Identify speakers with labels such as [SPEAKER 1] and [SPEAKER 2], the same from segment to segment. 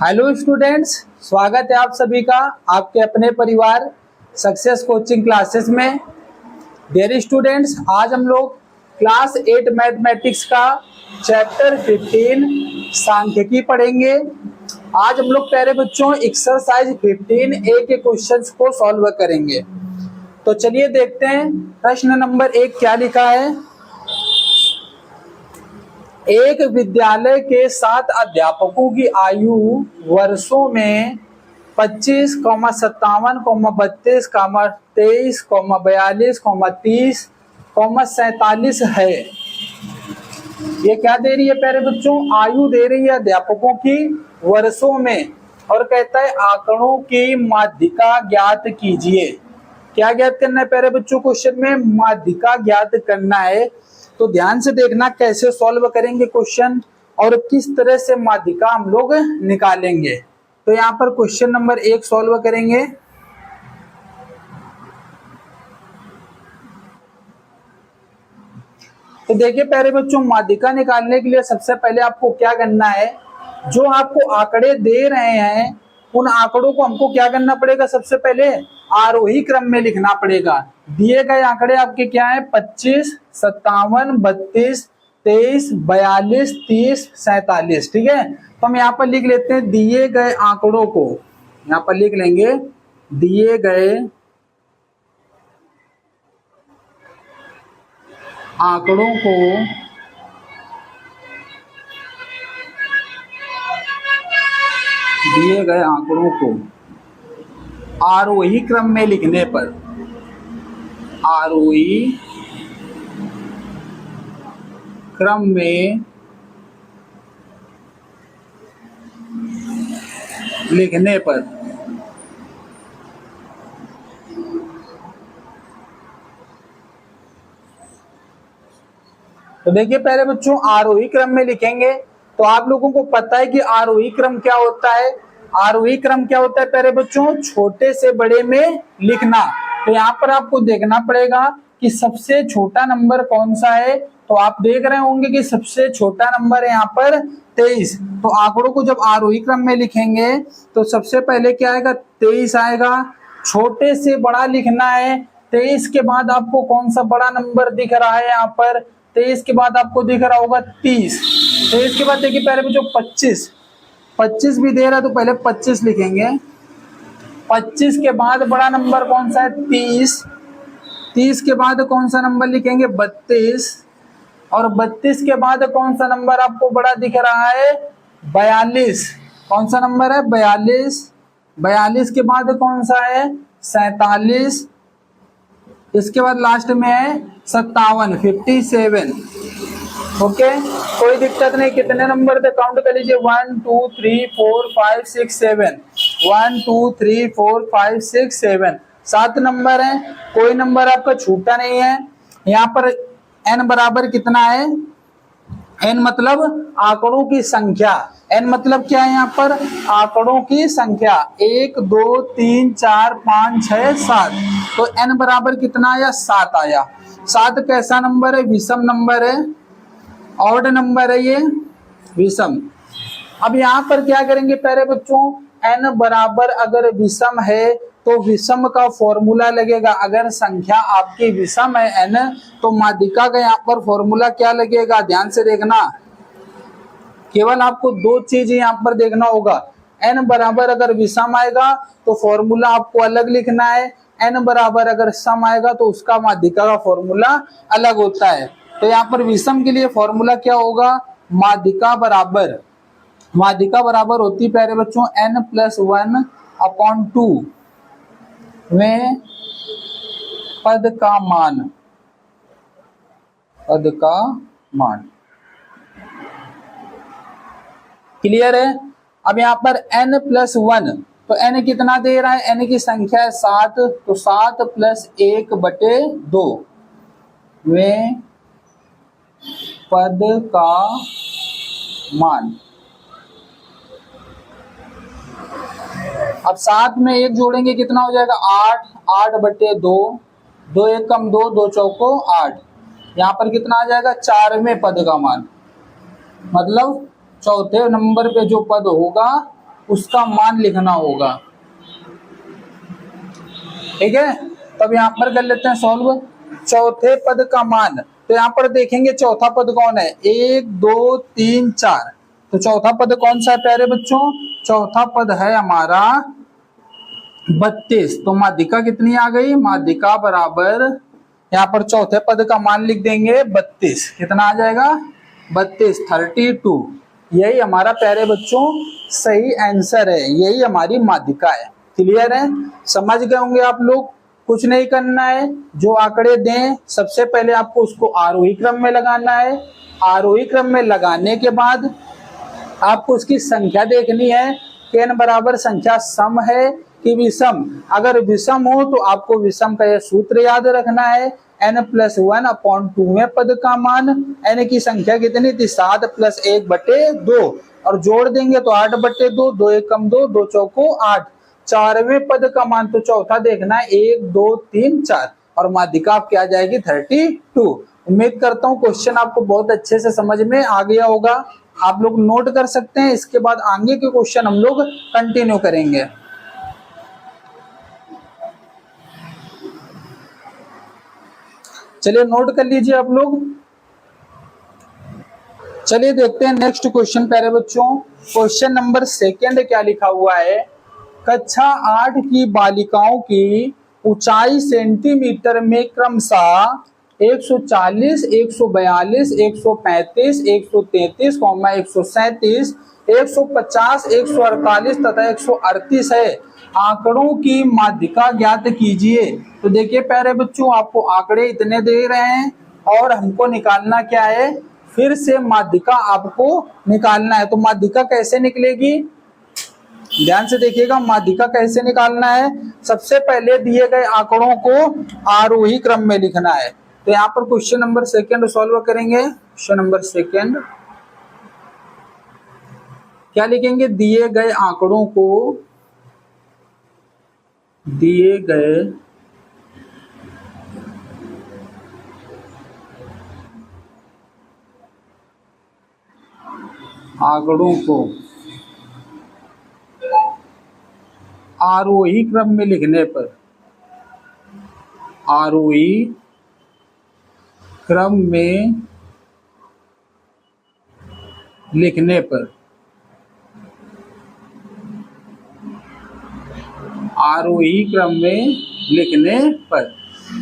[SPEAKER 1] Hello students, स्वागत है आप सभी का आपके अपने परिवार सक्सेस कोचिंग क्लासेस में। डियर स्टूडेंट्स, आज हम लोग क्लास 8 मैथमेटिक्स का चैप्टर 15 सांख्यिकी पढ़ेंगे। आज हम लोग प्यारे बच्चों एक्सरसाइज 15A के क्वेश्चंस को सॉल्व करेंगे। तो चलिए देखते हैं प्रश्न नंबर 1 क्या लिखा है। एक विद्यालय के 7 अध्यापकों की आयु वर्षों में 25, 57, 32, 23, 42, 30, 47 है। ये क्या दे रही है प्यारे बच्चों? आयु दे रही है अध्यापकों की वर्षों में, और कहता है आंकड़ों की माध्यिका ज्ञात कीजिए। क्या ज्ञात करना है प्यारे बच्चों? क्वेश्चन में माध्यिका ज्ञात करना है। तो ध्यान से देखना कैसे सॉल्व करेंगे क्वेश्चन और किस तरह से माध्यिका हम लोग निकालेंगे। तो यहाँ पर क्वेश्चन नंबर 1 सॉल्व करेंगे। तो देखिए प्यारे बच्चों, माध्यिका निकालने के लिए सबसे पहले आपको क्या करना है, जो आपको आंकड़े दे रहे हैं उन आंकड़ों को हमको क्या करना पड़ेगा? सबसे पहले आरोही क्रम में लिखना पड़ेगा। दिए गए आंकड़े आपके क्या है? 25, 57, 32, 23, 42, 30, 47। ठीक है, तो हम यहाँ पर लिख लेते हैं दिए गए आंकड़ों को। यहाँ पर लिख लेंगे दिए गए आंकड़ों को आरोही क्रम में लिखने पर, आरोही क्रम में लिखने पर तो देखिए पहले बच्चों आरोही क्रम में लिखेंगे। तो आप लोगों को पता है कि आरोही क्रम क्या होता है। आरोही क्रम क्या होता है प्यारे बच्चों? छोटे से बड़े में लिखना। तो यहाँ पर आपको देखना पड़ेगा कि सबसे छोटा नंबर कौन सा है। तो आप देख रहे होंगे कि सबसे छोटा नंबर है यहाँ पर 23। तो आंकड़ों को जब आरोही क्रम में लिखेंगे तो सबसे पहले क्या आएगा? 23 आएगा। छोटे से बड़ा लिखना है। 23 के बाद आपको कौन सा बड़ा नंबर दिख रहा है? यहाँ पर 23 के बाद आपको दिख रहा होगा 30। 23 के बाद देखिए पहले बच्चों 25 भी दे रहा है, तो पहले 25 लिखेंगे। 25 के बाद बड़ा नंबर कौन सा है? 30। 30 के बाद कौन सा नंबर लिखेंगे? 32। और 32 के बाद कौन सा नंबर आपको बड़ा दिख रहा है? 42। कौन सा नंबर है? 42। 42 के बाद कौन सा है? 47। इसके बाद लास्ट में है 57, 57। ओके, कोई दिक्कत नहीं। कितने नंबर थे काउंट कर लीजिए? 1 2 3 4 5 6 7। 1 2 3 4 5 6 7, 7 नंबर है। कोई नंबर आपका छूटा नहीं है। यहाँ पर n बराबर कितना है? n मतलब आंकड़ों की संख्या। n मतलब क्या है? यहाँ पर आंकड़ों की संख्या। 1 2 3 4 5 6 7। तो n बराबर कितना आया? 7 आया। 7 कैसा नंबर है? विषम नंबर है, ऑड नंबर है ये, विषम। अब यहाँ पर क्या करेंगे प्यारे बच्चों? n बराबर अगर विषम है तो विषम का फॉर्मूला लगेगा। अगर संख्या आपकी विषम है n, तो माध्यिका का यहाँ पर फॉर्मूला क्या लगेगा? ध्यान से देखना, केवल आपको 2 चीज यहाँ पर देखना होगा। n बराबर अगर विषम आएगा तो फॉर्मूला आपको अलग लिखना है। n बराबर अगर सम आएगा तो उसका माध्यिका का फॉर्मूला अलग होता है। तो यहाँ पर विषम के लिए फॉर्मूला क्या होगा? माध्यिका बराबर होती प्यारे बच्चों n+1/2 में पद का मान। क्लियर है? अब यहाँ पर n+1, तो n कितना दे रहा है? n की संख्या है 7, तो 7 + 1/2 में पद का मान। अब 7 में 1 जोड़ेंगे कितना हो जाएगा? 8, 8/2, 2 1 कम 2, 2 चौको 8। यहाँ पर कितना आ जाएगा? 4वें पद का मान। मतलब चौथे नंबर पे जो पद होगा उसका मान लिखना होगा। ठीक है, तो अब यहाँ पर कर लेते हैं सॉल्व। चौथे पद का मान, तो यहाँ पर देखेंगे चौथा पद कौन है, 1 2 3 4। तो चौथा पद कौन सा है प्यारे बच्चों, चौथा पद है हमारा 32। तो माध्यिका कितनी आ गई, माध्यिका बराबर यहाँ पर चौथे पद का मान लिख देंगे 32। कितना आ जाएगा, 32, 32। यही हमारा प्यारे बच्चों सही आंसर है, यही हमारी माध्यिका है। क्लियर है, समझ गए होंगे आप लोग। कुछ नहीं करना है, जो आंकड़े दें सबसे पहले आपको उसको आरोही क्रम में लगाना है। आरोही क्रम में लगाने के बाद आपको उसकी संख्या देखनी है कि n बराबर संख्या सम है कि विषम। अगर विषम हो तो आपको विषम का यह सूत्र याद रखना है, n+1/2 में पद का मान। n की संख्या कितनी थी, 7 + 1/2 और जोड़ देंगे तो 8/2, 2 1 कम 2, 2 चौको 8। 4वें पद का मान तो चौथा देखना है, 1 2 3 4 और माध्यिका आपकी आ जाएगी 32। उम्मीद करता हूँ क्वेश्चन आपको बहुत अच्छे से समझ में आ गया होगा। आप लोग नोट कर सकते हैं, इसके बाद आगे के क्वेश्चन हम लोग कंटिन्यू करेंगे। चलिए नोट कर लीजिए आप लोग। चलिए देखते हैं नेक्स्ट क्वेश्चन प्यारे बच्चों। क्वेश्चन नंबर 2 क्या लिखा हुआ है, कक्षा 8 की बालिकाओं की ऊंचाई सेंटीमीटर में क्रमशः 140, 142, 135, 133, 137, 150, 148 तथा 138 है। आंकड़ों की माध्यिका ज्ञात कीजिए। तो देखिए प्यारे बच्चों, आपको आंकड़े इतने दे रहे हैं और हमको निकालना क्या है, फिर से माध्यिका आपको निकालना है। तो माध्यिका कैसे निकलेगी, ध्यान से देखिएगा। माध्यिका कैसे निकालना है, सबसे पहले दिए गए आंकड़ों को आरोही क्रम में लिखना है। तो यहाँ पर क्वेश्चन नंबर 2 सॉल्व करेंगे। क्वेश्चन नंबर 2 क्या लिखेंगे, दिए गए आंकड़ों को, दिए गए आंकड़ों को आरोही क्रम में लिखने पर, आरोही क्रम में लिखने पर, आरोही क्रम में लिखने पर।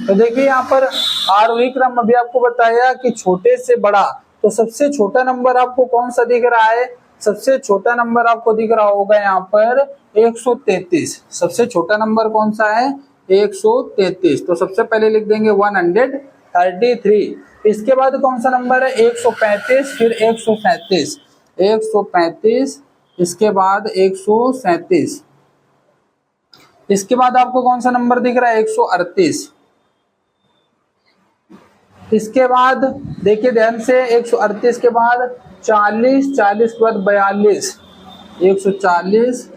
[SPEAKER 1] तो देखिए यहाँ पर आरोही क्रम अभी आपको बताया कि छोटे से बड़ा, तो सबसे छोटा नंबर आपको कौन सा दिख रहा है, सबसे छोटा नंबर आपको दिख रहा होगा यहाँ पर 133। सबसे छोटा नंबर कौन सा है, 133। तो सबसे पहले लिख देंगे 133। इसके बाद कौन सा नंबर है, 135, फिर 137, 135, इसके बाद 137। इसके बाद आपको कौन सा नंबर दिख रहा है, 138। इसके बाद देखिए ध्यान से, 138 के बाद 40, 40 के बाद 42, 140,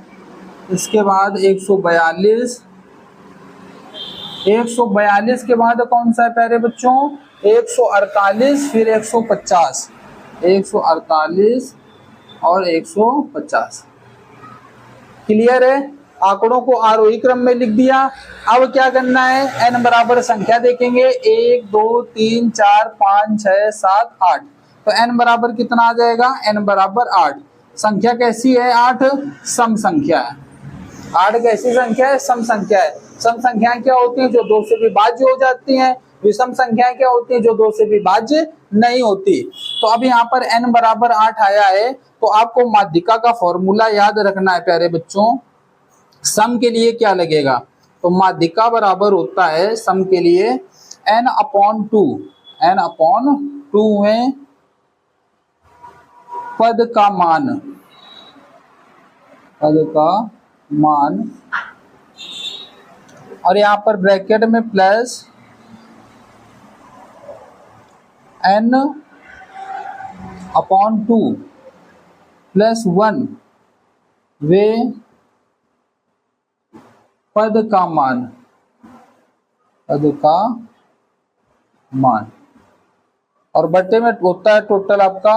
[SPEAKER 1] इसके बाद 142, 142 के बाद कौन सा है प्यारे बच्चों, 148, फिर 150, 148 और 150। क्लियर है, आंकड़ों को आरोही क्रम में लिख दिया। अब क्या करना है, n बराबर संख्या देखेंगे, 1 2 3 4 5 6 7 8। तो n बराबर कितना आ जाएगा, n बराबर 8। संख्या कैसी है, 8 सम संख्या है। 8 कैसी संख्या है, सम संख्या है। सम संख्याएं क्या होती हैं, जो 2 से विभाज्य हो जाती हैं। विषम संख्याएं क्या होती हैं, जो 2 से विभाज्य नहीं होती। तो अब यहाँ पर n बराबर 8 आया है, तो आपको माध्यिका का फॉर्मूला याद रखना है प्यारे बच्चों। सम के लिए क्या लगेगा, तो माध्यिका बराबर होता है सम के लिए n/2, n/2 में पद का मान, पद का मान, और यहाँ पर ब्रैकेट में प्लस n/2 प्लस 1 वे पद का मान, पद का मान, और बट्टे में होता है टोटल आपका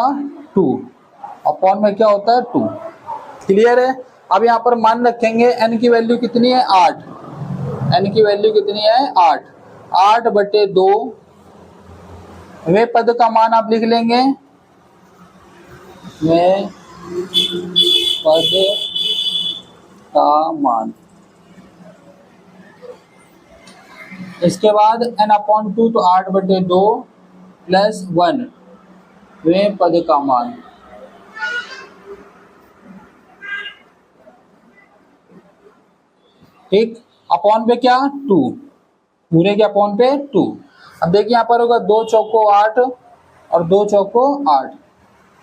[SPEAKER 1] 2, अपॉन में क्या होता है 2। क्लियर है, अब यहाँ पर मान रखेंगे n की वैल्यू कितनी है 8, n की वैल्यू कितनी है 8, 8/2 वे पद का मान आप लिख लेंगे, वे पद का मान। इसके बाद n/2 तो 8/2 प्लस 1 वे पद का मान। ठीक, अपॉन पे क्या 2, पूरे के अपॉन पे 2। अब देखिए यहाँ पर होगा 2 चौको 8 और 2 चौको 8।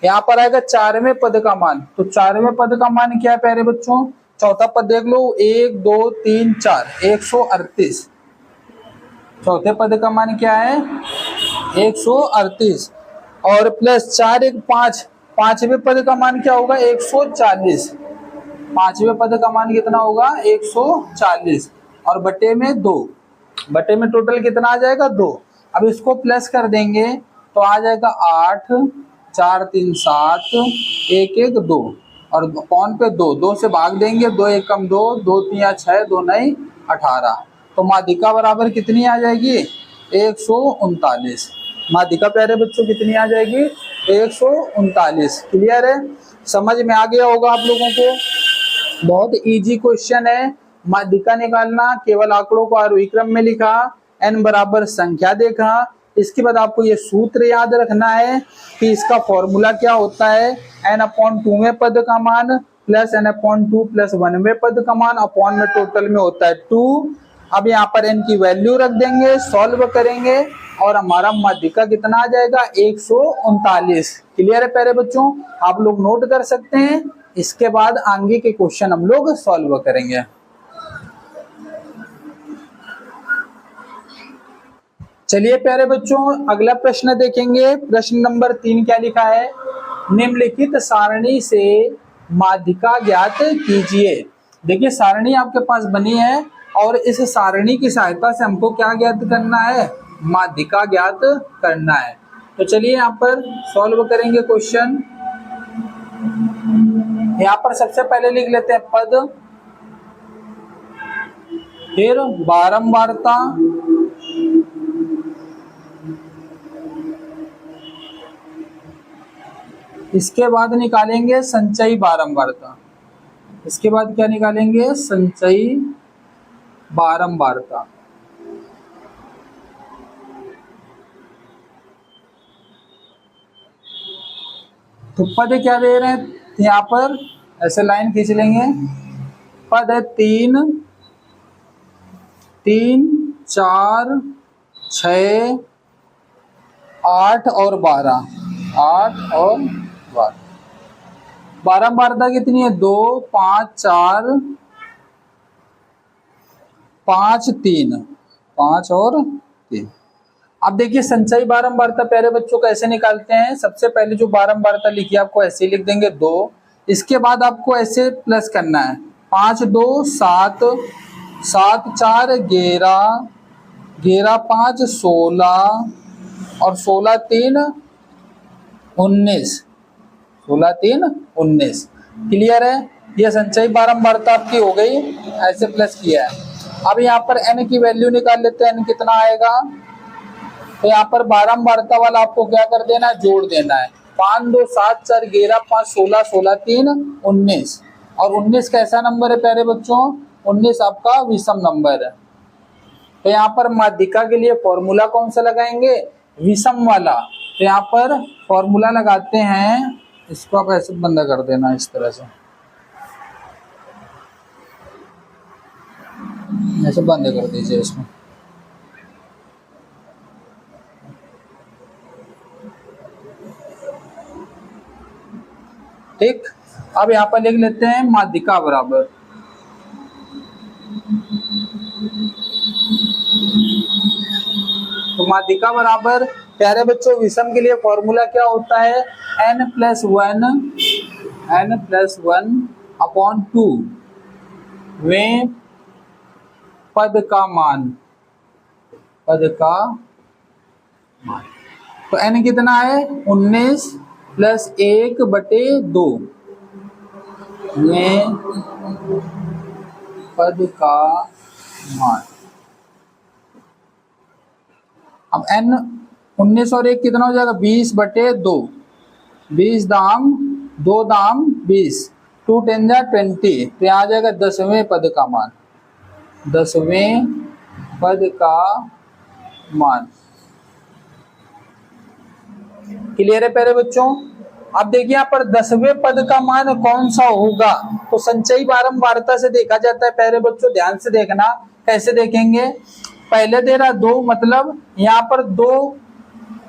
[SPEAKER 1] यहाँ पर आएगा 4वें पद का मान, तो 4वें पद का मान क्या है प्यारे बच्चों, चौथा पद देख लो 1 2 3 4 138। चौथे पद का मान क्या है 138 और प्लस 4 1 5, पांचवें पद का मान क्या होगा 140। पांचवें पद का मान कितना होगा 140 और बटे में 2, बटे में टोटल कितना आ जाएगा 2। अब इसको प्लस कर देंगे तो आ जाएगा 8 4 3 7 1 1 2 और अपॉन पे 2, 2 से भाग देंगे, 2 1 कम 2, 2 3 6, 2 9 18। तो माध्यिका बराबर कितनी आ जाएगी 139। माध्यिका प्यारे बच्चों कितनी आ जाएगी 139। क्लियर है, समझ में आ गया होगा आप लोगों को। बहुत इजी क्वेश्चन है, माध्यिका निकालना, केवल आंकड़ों को आरोही क्रम में लिखा, n बराबर संख्या देखा। इसके बाद आपको ये सूत्र याद रखना है कि इसका फॉर्मूला क्या होता है, n/2वें पद का मान प्लस n/2 प्लस 1वें पद का मान, अपॉन में टोटल में होता है 2। अब यहाँ पर n की वैल्यू रख देंगे, सॉल्व करेंगे और हमारा माध्यिका कितना आ जाएगा 139। क्लियर है प्यारे बच्चों, आप लोग नोट कर सकते हैं। इसके बाद आगे के क्वेश्चन हम लोग सॉल्व करेंगे। चलिए प्यारे बच्चों अगला प्रश्न देखेंगे। प्रश्न नंबर 3 क्या लिखा है, निम्नलिखित सारणी से माध्यिका ज्ञात कीजिए। देखिए सारणी आपके पास बनी है और इस सारणी की सहायता से हमको क्या ज्ञात करना है, माध्यिका ज्ञात करना है। तो चलिए यहाँ पर सॉल्व करेंगे क्वेश्चन। यहाँ पर सबसे पहले लिख लेते हैं पद, फिर बारंबारता, इसके बाद निकालेंगे संचयी बारंबारता। इसके बाद क्या निकालेंगे, संचयी बारंबारता। तो पद क्या दे रहे हैं, यहाँ पर ऐसे लाइन खींच लेंगे। पद है 3 3 4 6 8 और 12, 8 और 12। बारंबारता कितनी है 2 5 4 5 3, 5 और 3। अब देखिए संचयी बारंबारता प्यारे बच्चों कैसे निकालते हैं। सबसे पहले जो बारंबारता लिखी है आपको ऐसे लिख देंगे 2, इसके बाद आपको ऐसे प्लस करना है 5 2 7 7 4 11 11 5 16 और 16 3 19, 16 3 19। क्लियर है, ये संचयी बारंबारता आपकी हो गई, ऐसे प्लस किया है। अब यहाँ पर n की वैल्यू निकाल लेते हैं, n कितना आएगा। तो यहाँ पर बारंबारता वाला आपको क्या कर देना है, जोड़ देना है। 5 2 7 4 11 5 16 16 3 19 और 19 कैसा नंबर है प्यारे बच्चों, 19 आपका विषम नंबर है। तो यहाँ पर माध्यिका के लिए फॉर्मूला कौन सा लगाएंगे, विषम वाला। तो यहाँ पर फॉर्मूला लगाते हैं, इसको आप ऐसे बंद कर देना इस तरह से, ऐसे बंद कर दीजिए इसको। ठीक, अब यहाँ पर लिख लेते हैं माध्यिका बराबर, तो माध्यिका बराबर प्यारे बच्चों विषम के लिए फॉर्मूला क्या होता है, n+1/2 में पद का मान, पद का मान। तो n कितना है 19 + 1/2 में पद का मान। अब n 19 और 1 कितना हो जाएगा? 20/2। 20 दाम 2 दाम 20, 2 10 जा 20, तो यहाँ आ जाएगा 10वें पद का मान। 10वें पद का मान। क्लियर है प्यारे बच्चों? अब देखिए यहाँ पर 10वें पद का मान कौन सा होगा, तो संचयी बारंबारता से देखा जाता है प्यारे बच्चों। ध्यान से देखना, कैसे देखेंगे? पहले दे रहा 2, मतलब यहाँ पर 2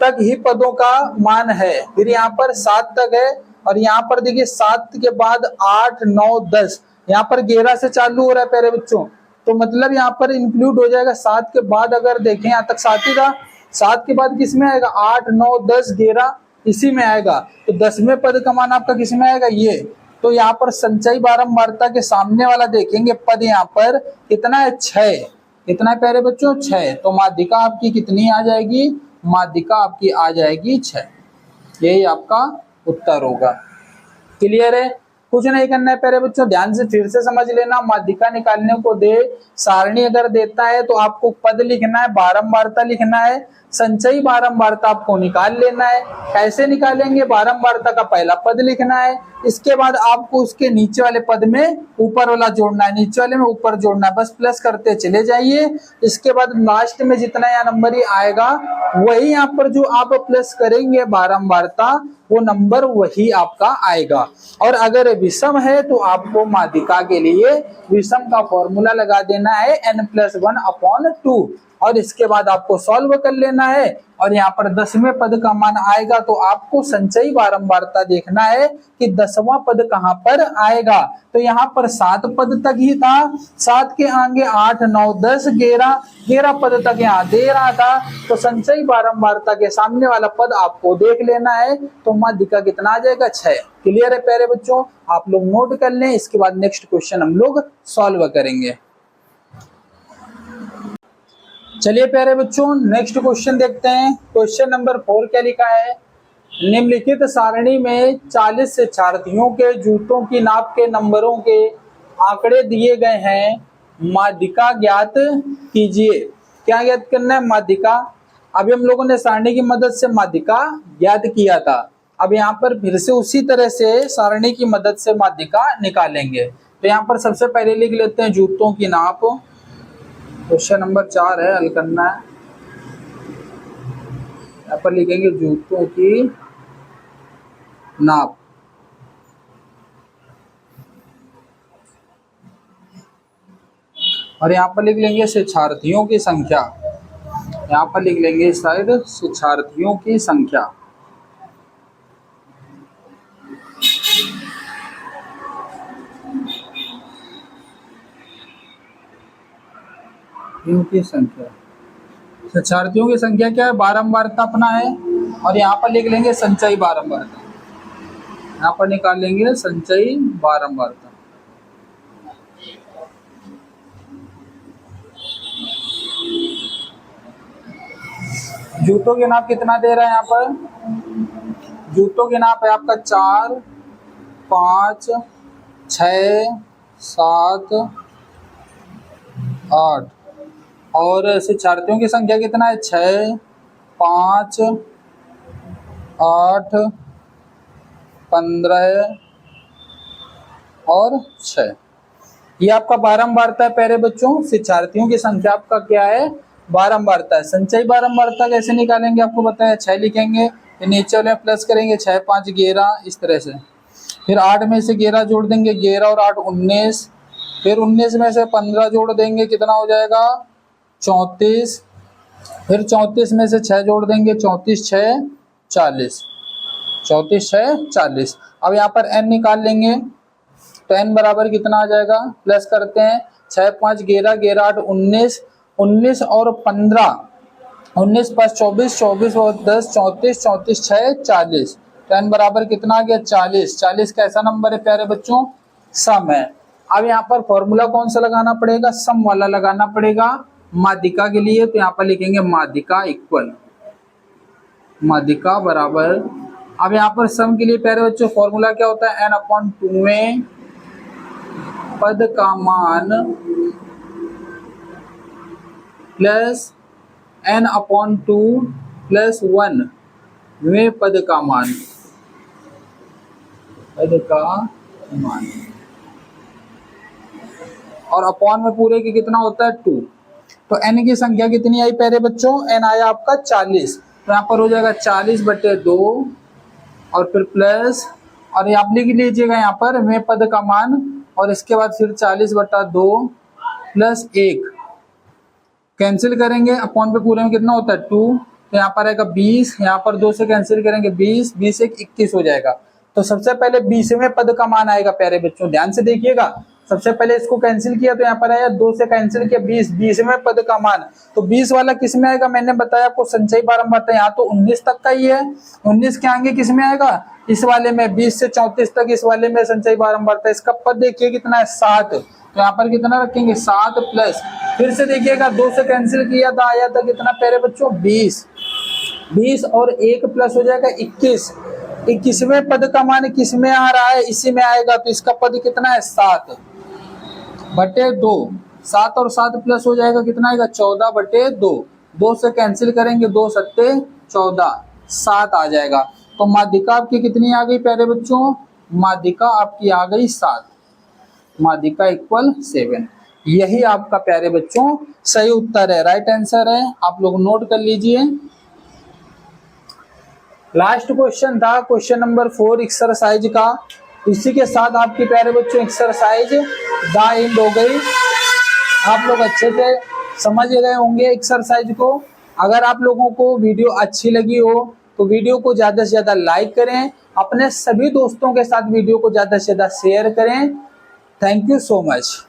[SPEAKER 1] तक ही पदों का मान है, फिर यहाँ पर 7 तक है, और यहाँ पर देखिए 7 के बाद 8 9 10, यहाँ पर 11 से चालू हो रहा है प्यारे बच्चों। तो मतलब यहाँ पर इंक्लूड हो जाएगा 7 के बाद। अगर देखें यहाँ तक 7 ही था, 7 के बाद किस में आएगा? 8 9 10 11, इसी में आएगा। तो 10वें पद का मान आपका किस में आएगा? ये। तो यहाँ पर संचयी बारंबारता के सामने वाला देखेंगे पद, यहाँ पर कितना है? 6। कितना है प्यारे बच्चों? 6। तो माध्यिका आपकी कितनी आ जाएगी? माध्यिका आपकी आ जाएगी 6। यही आपका उत्तर होगा। क्लियर है? कुछ नहीं करना है प्यारे बच्चों, ध्यान से फिर से समझ लेना। माध्यिका निकालने को दे, सारणी अगर देता है तो आपको पद लिखना है, बारंबारता लिखना है, संचयी बारंबारता आपको निकाल लेना है। कैसे निकालेंगे? बारंबारता का पहला पद लिखना है, इसके बाद आपको उसके नीचे वाले पद में ऊपर वाला जोड़ना है, नीचे वाले में ऊपर जोड़ना है, बस प्लस करते चले जाइए। इसके बाद लास्ट में जितना यहाँ नंबर ही आएगा, वही यहाँ पर जो आप प्लस करेंगे बारंबारता, वो नंबर वही आपका आएगा। और अगर विषम है तो आपको माध्यिका के लिए विषम का फॉर्मूला लगा देना है n+1/2, और इसके बाद आपको सॉल्व कर लेना है। और यहाँ पर 10वें पद का मान आएगा, तो आपको संचयी बारंबारता देखना है कि 10वां पद कहाँ पर आएगा। तो यहाँ पर 7 पद तक ही था, 7 के आगे 8 9 10 11 पद तक यहाँ दे रहा था। तो संचयी बारंबारता के सामने वाला पद आपको देख लेना है, तो माध्यिका कितना आ जाएगा? 6। क्लियर है प्यारे बच्चों? आप लोग नोट कर लें, इसके बाद नेक्स्ट क्वेश्चन हम लोग सॉल्व करेंगे। चलिए प्यारे बच्चों, नेक्स्ट क्वेश्चन देखते हैं। क्वेश्चन नंबर 4 क्या लिखा है? निम्नलिखित सारणी में 40 शिक्षार्थियों के जूतों की नाप के नंबरों के आंकड़े दिए गए हैं, माध्यिका ज्ञात कीजिए। क्या ज्ञात करना है? माध्यिका। अभी हम लोगों ने सारणी की मदद से माध्यिका ज्ञात किया था, अब यहाँ पर फिर से उसी तरह से सारणी की मदद से माध्यिका निकालेंगे। तो यहाँ पर सबसे पहले लिख लेते हैं जूतों की नाप। क्वेश्चन नंबर 4 है, हल करना है। यहाँ पर लिखेंगे जूतों की नाप। और यहाँ पर लिख लेंगे शिक्षार्थियों की संख्या। यहाँ पर लिख लेंगे शायद शिक्षार्थियों की संख्या। की संख्या, शिक्षार्थियों की संख्या क्या है? बारंबारता अपना है। और यहाँ पर लिख लेंगे संचयी बारंबारता। यहाँ पर निकाल लेंगे संचयी बारंबारता। जूतों के नाप कितना दे रहा है? यहाँ पर जूतों के नाप है आपका 4 5 6 7 8। और शिक्षार्थियों की संख्या कितना है? 6 5 8 15 और 6। ये आपका बारंबारता है प्यारे बच्चों। शिक्षार्थियों की संख्या आपका क्या है? बारंबारता है। संचयी बारंबारता कैसे निकालेंगे आपको बताया? 6 लिखेंगे, नीचे वाले प्लस करेंगे, 6 5 11, इस तरह से। फिर 8 में से 11 जोड़ देंगे, 11 और 8 19। फिर 19 में से 15 जोड़ देंगे, कितना हो जाएगा? 34। फिर 34 में से 6 जोड़ देंगे, 34 6 40। 34 6 40। अब यहाँ पर n निकाल लेंगे, तो n बराबर कितना आ जाएगा? प्लस करते हैं, 6 5 11 11 8 19, 19 और 15, 19 5 24, 24 और 10 34, 34 6 40। तो n बराबर कितना आ गया? 40। 40 कैसा नंबर है प्यारे बच्चों? सम है। अब यहाँ पर फॉर्मूला कौन सा लगाना पड़ेगा? सम वाला लगाना पड़ेगा माध्यिका के लिए। तो यहाँ पर लिखेंगे माध्यिका इक्वल, माध्यिका बराबर। अब यहाँ पर सम के लिए प्यारे बच्चों फॉर्मूला क्या होता है? n/2 में पद का मान प्लस n/2 प्लस 1 में पद का मान, और अपॉन में पूरे की कितना होता है 2। तो n की संख्या कितनी आई प्यारे बच्चों, n आया आपका 40। तो यहाँ पर हो जाएगा 40/2 और फिर प्लस, और ये आप लिख लीजिएगा यहाँ पर में पद का मान, और इसके बाद फिर 40/2 प्लस 1 कैंसिल करेंगे, अपॉन पे पूरे में कितना होता है 2। तो यहाँ पर आएगा 20, यहाँ पर 2 से कैंसिल करेंगे 20, 20 1 21 हो जाएगा। तो सबसे पहले 20वें पद का मान आएगा प्यारे बच्चों, ध्यान से देखिएगा। सबसे पहले इसको कैंसिल किया तो यहाँ पर आया 2 से कैंसिल किया 20, 20वें पद का मान। तो 20 वाला किस में आएगा, मैंने बताया आपको संचयी बारंबारता, यहाँ तो 19 तक का ही है, 19 के आगे किस में आएगा, इस वाले में 20 से 34 तक इस वाले में संचयी बारंबारता। इसका पद देखिए कितना है 7, तो यहाँ पर कितना रखेंगे 7 प्लस, फिर से देखिएगा 2 से कैंसिल किया था, आया था कितना प्यारे बच्चों 20, 20 और 1 प्लस हो जाएगा 21। 21वें पद का मान किस में आ रहा है, इसी में आएगा। तो इसका पद कितना है 7/2, 7 और 7 प्लस हो जाएगा कितना आएगा 14/2, 2 से कैंसिल करेंगे 2 सत्ते 14, 7 आ जाएगा। तो माध्यिका आपकी कितनी आ गई प्यारे बच्चों, माध्यिका आपकी आ गई 7, माध्यिका इक्वल 7। यही आपका प्यारे बच्चों सही उत्तर है, राइट आंसर है, आप लोग नोट कर लीजिए। लास्ट क्वेश्चन था क्वेश्चन नंबर 4 एक्सरसाइज का। इसी के साथ आपके प्यारे बच्चों एक्सरसाइज द एंड हो गई। आप लोग अच्छे से समझ गए होंगे एक्सरसाइज को। अगर आप लोगों को वीडियो अच्छी लगी हो तो वीडियो को ज्यादा से ज्यादा लाइक करें, अपने सभी दोस्तों के साथ वीडियो को ज्यादा से ज्यादा शेयर करें। Thank you so much.